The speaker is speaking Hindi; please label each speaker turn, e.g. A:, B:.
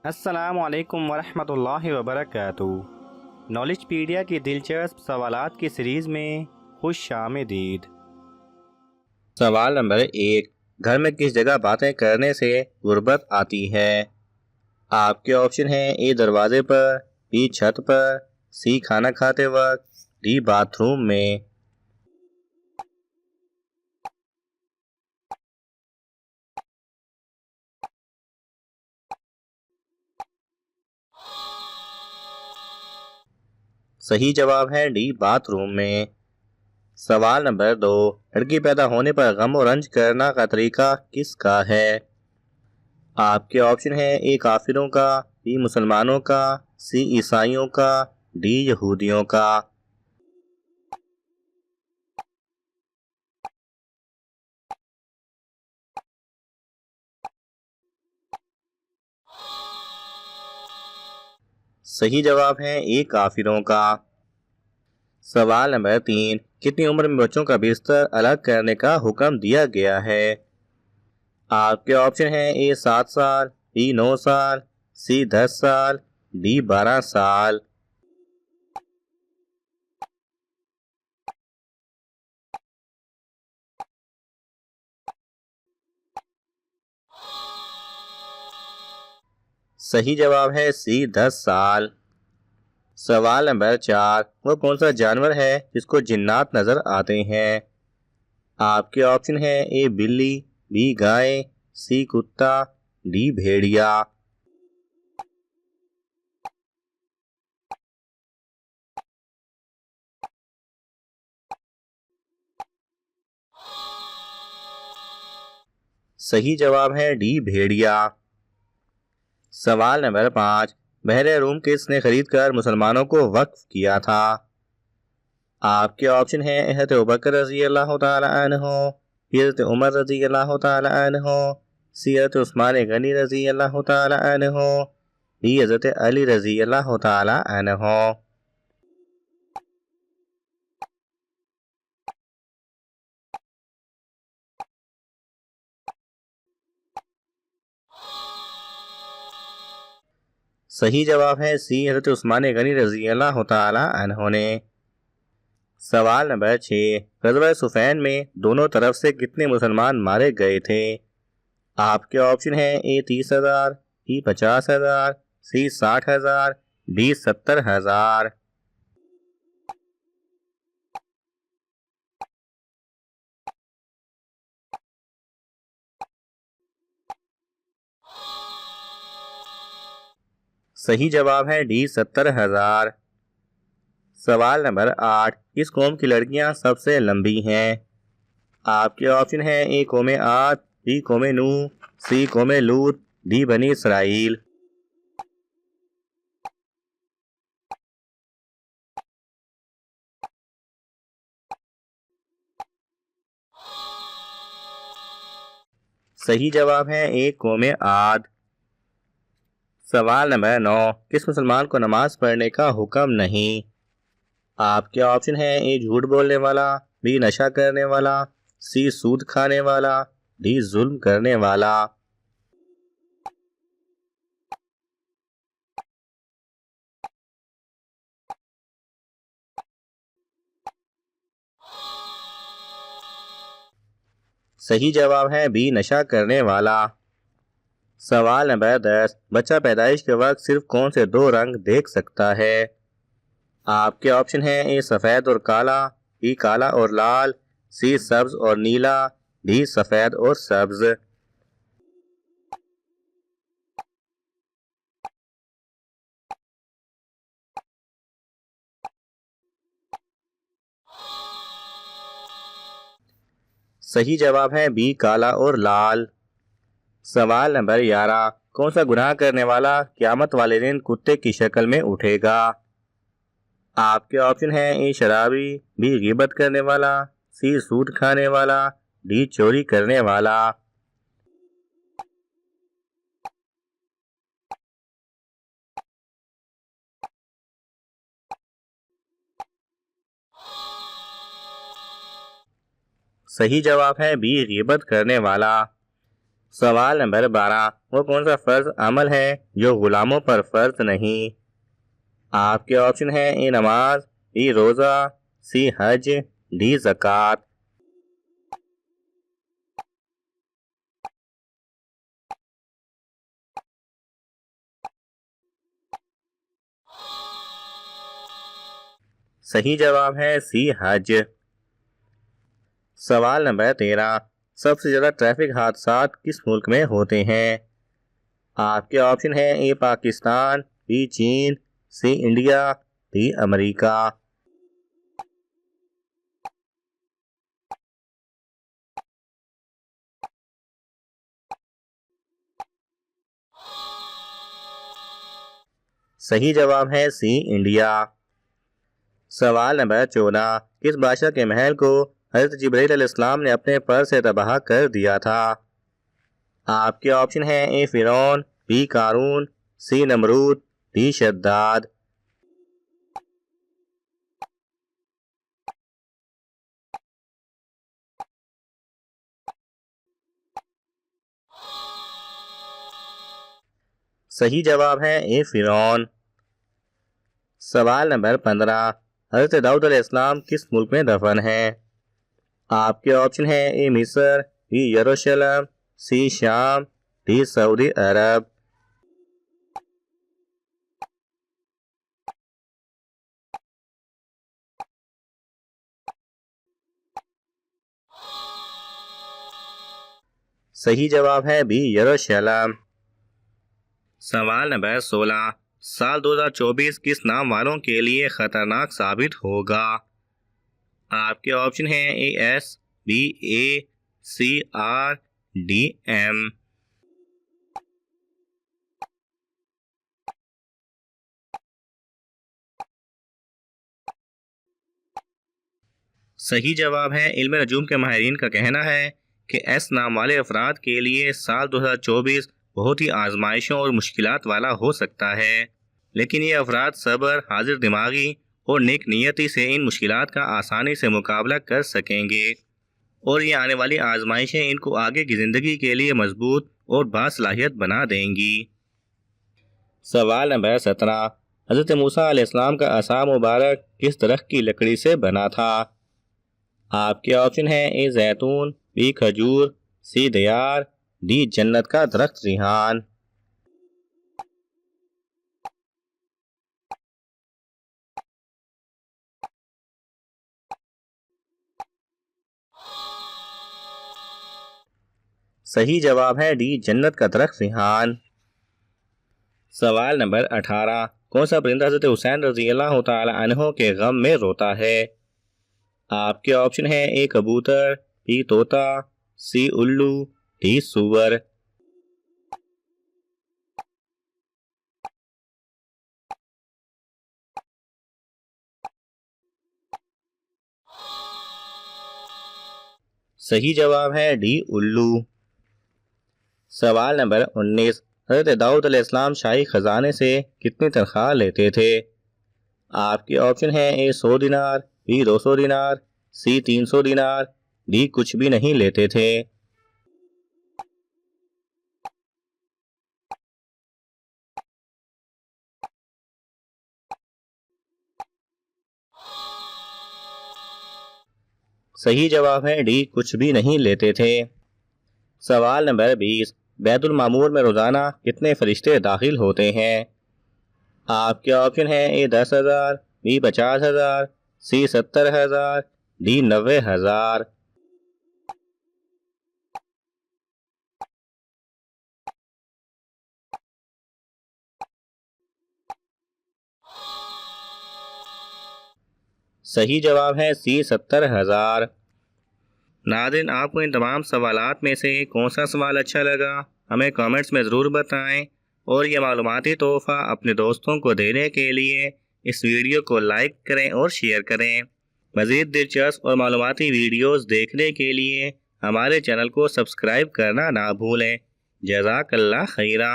A: अस्सलामु अलैकुम वरहमतुल्लाहि वबरकातुहू। नॉलेजपीडिया की दिलचस्प सवालात की सीरीज़ में खुश आमदीद।
B: सवाल नंबर 1। घर में किस जगह बातें करने से गुर्बत आती है? आपके ऑप्शन हैं ए दरवाजे पर, बी छत पर, सी खाना खाते वक्त, डी बाथरूम में। सही जवाब है डी बाथरूम में। सवाल नंबर 2। लड़की पैदा होने पर गम और रंज करना का तरीका किसका है? आपके ऑप्शन हैं ए काफिरों का, बी मुसलमानों का, सी ईसाइयों का, डी यहूदियों का। सही जवाब है ए काफिरों का। सवाल नंबर 3। कितनी उम्र में बच्चों का बिस्तर अलग करने का हुक्म दिया गया है? आपके ऑप्शन हैं ए 7 साल, बी 9 साल, सी 10 साल, डी 12 साल। सही जवाब है सी 10 साल। सवाल नंबर 4। वो कौन सा जानवर है जिसको जिन्नात नजर आते हैं? आपके ऑप्शन हैं ए बिल्ली, बी गाय, सी कुत्ता, डी भेड़िया। सही जवाब है डी भेड़िया। सवाल नंबर 5। बहरे रूम किसने खरीद कर मुसलमानों को वक्फ किया था? आपके ऑप्शन हैं हज़रत अबू बकर रजी अल्लाह तआला अन्हो, हज़रत उमर रजी अल्लाह तआला अन्हो, सी हज़रत उस्मान गनी रजी अल्लाह तआला अन्हो, डी हज़रत अली रजी अल्लाह तआला अन्हो। सही जवाब है सी हज़रत उस्मान गनी रजी अल्लाह तआला अन्हो ने। सवाल नंबर 6। ग़ज़वा सुफ़ैन में दोनों तरफ से कितने मुसलमान मारे गए थे? आपके ऑप्शन हैं ए 30,000, बी 50,000, सी 60,000, डी 70,000। सही जवाब है डी 70,000। सवाल नंबर 8। किस कौम की लड़कियां सबसे लंबी हैं? आपके ऑप्शन हैं ए कौमे आद, बी कौमे नूह, सी कौमे लूत, डी बनी इसराइल। सही जवाब है ए कौमे आद। सवाल नंबर 9। किस मुसलमान को नमाज पढ़ने का हुक्म नहीं? आपके ऑप्शन हैं ए झूठ बोलने वाला, बी नशा करने वाला, सी सूद खाने वाला, डी जुल्म करने वाला। सही जवाब है बी नशा करने वाला। सवाल नंबर 10। बच्चा पैदाइश के वक्त सिर्फ कौन से दो रंग देख सकता है? आपके ऑप्शन हैं ए सफ़ेद और काला, बी काला और लाल, सी सब्ज और नीला, डी सफ़ेद और सब्ज। सही जवाब है बी काला और लाल। सवाल नंबर 11। कौन सा गुनाह करने वाला क़यामत वाले दिन कुत्ते की शक्ल में उठेगा? आपके ऑप्शन हैं ए शराबी, बी गिबत करने वाला, सी सूद खाने वाला, डी चोरी करने वाला। सही जवाब है बी गिबत करने वाला। सवाल नंबर 12, वो कौन सा फर्ज अमल है जो गुलामों पर फर्ज नहीं? आपके ऑप्शन है ए नमाज, बी रोज़ा, सी हज, डी ज़कात। सही जवाब है सी हज। सवाल नंबर 13, सबसे ज्यादा ट्रैफिक हादसा किस मुल्क में होते हैं? आपके ऑप्शन है ए पाकिस्तान, बी चीन, सी इंडिया, डी अमेरिका। सही जवाब है सी इंडिया। सवाल नंबर 14, किस बादशाह के महल को हज़रत जिब्रील अलैहिस्सलाम ने अपने पर से तबाह कर दिया था? आपके ऑप्शन है ए फिरौन, बी कारून, सी नमरूद, डी शद्दाद। सही जवाब है ए फिरौन। सवाल नंबर 15, हज़रत दाऊद अलैहिस्सलाम किस मुल्क में दफन है? आपके ऑप्शन है ए मिस्र, बी यरूशलेम, सी शाम, डी सऊदी अरब। सही जवाब है बी यरूशलेम। सवाल नंबर 16, साल 2024 किस नाम वालों के लिए खतरनाक साबित होगा? आपके ऑप्शन है A S, B A, C R, D M. सही जवाब है इल्म नजूम के माहिरीन का कहना है कि एस नाम वाले अफराद के लिए साल 2024 बहुत ही आजमाइशों और मुश्किलात वाला हो सकता है, लेकिन ये अफराद सब्र, हाजिर दिमागी और नेक नियति से इन मुश्किलात का आसानी से मुकाबला कर सकेंगे और ये आने वाली आजमाइशें इनको आगे की ज़िंदगी के लिए मजबूत और बासलाहियत बना देंगी। सवाल नंबर 17, हज़रत मूसा अलैहिस्सलाम का असा मुबारक किस दरख्त की लकड़ी से बना था? आपके ऑप्शन है ए जैतून, बी खजूर, सी दयार, डी जन्नत का दरख्त रिहान। सही जवाब है डी जन्नत का दरख्त रिहान। सवाल नंबर 18, कौन सा परिंदा हज़रत हुसैन रज़ी अल्लाह तआला अन्हो के गम में रोता है? आपके ऑप्शन है ए कबूतर, बी तोता, सी उल्लू, डी सूअर। सही जवाब है डी उल्लू। सवाल नंबर 19, हज़रत दाऊद अलैहिस्सलाम शाही खजाने से कितनी तनख्वाह लेते थे? आपके ऑप्शन है ए 100 दिनार, बी 200 दिनार, सी 300 दिनार, डी कुछ भी नहीं लेते थे। सही जवाब है डी कुछ भी नहीं लेते थे। सवाल नंबर 20, बैतुल मामूर में रोजाना कितने फरिश्ते दाखिल होते हैं? आपके ऑप्शन है ए 10,000, बी 50,000, सी 70,000, डी 90,000। सही जवाब है सी 70,000। नाज़रीन, आपको इन तमाम सवालात में से कौन सा सवाल अच्छा लगा हमें कमेंट्स में ज़रूर बताएं और ये मालूमाती तोहफ़ा अपने दोस्तों को देने के लिए इस वीडियो को लाइक करें और शेयर करें। मज़ीद दिलचस्प और मालूमाती वीडियोस देखने के लिए हमारे चैनल को सब्सक्राइब करना ना भूलें। जज़ाकल्लाह खैरा।